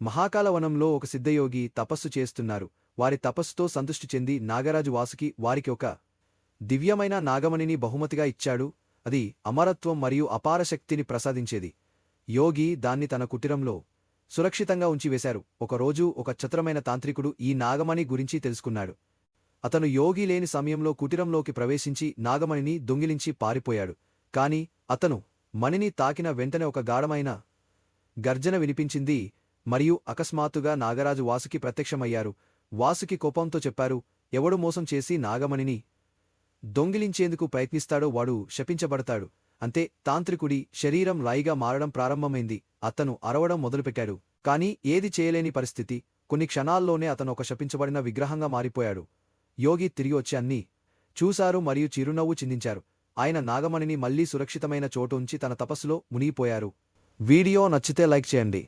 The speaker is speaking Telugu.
మహాకాలవనంలో ఒక సిద్ధయోగి తపస్సు చేస్తున్నారు. వారి తపస్సుతో సంతుష్టి చెంది నాగరాజు వాసుకి వారికి ఒక దివ్యమైన నాగమణిని బహుమతిగా ఇచ్చాడు. అది అమరత్వం మరియు అపార శక్తిని ప్రసాదించేది. యోగి దాన్ని తన కుటీరంలో సురక్షితంగా ఉంచివేశారు. ఒకరోజు ఒక చతురమైన తాంత్రికుడు ఈ నాగమణి గురించి తెలుసుకున్నాడు. అతను యోగి లేని సమయంలో కుటీరంలోకి ప్రవేశించి నాగమణిని దొంగిలించి పారిపోయాడు. కాని అతను మణిని తాకిన వెంటనే ఒక గాఢమైన గర్జన వినిపించింది మరియు అకస్మాత్తుగా నాగరాజు వాసుకి ప్రత్యక్షమయ్యారు. వాసుకి కోపంతో చెప్పారు, ఎవడు మోసం చేసి నాగమణిని దొంగిలించేందుకు ప్రయత్నిస్తాడో వాడు శపించబడతాడు. అంతే, తాంత్రికుడి శరీరం రాయిగా మారడం ప్రారంభమైంది. అతను అరవడం మొదలుపెట్టాడు. కాని ఏది చేయలేని పరిస్థితి. కొన్ని క్షణాల్లోనే అతను ఒక శపించబడిన విగ్రహంగా మారిపోయాడు. యోగి తిరిగి వచ్చి అన్నీ చూశారు మరియు చిరునవ్వు చిందించారు. ఆయన నాగమణిని మళ్లీ సురక్షితమైన చోటు ఉంచి తన తపస్సులో మునిగిపోయారు. వీడియో నచ్చితే లైక్ చేయండి.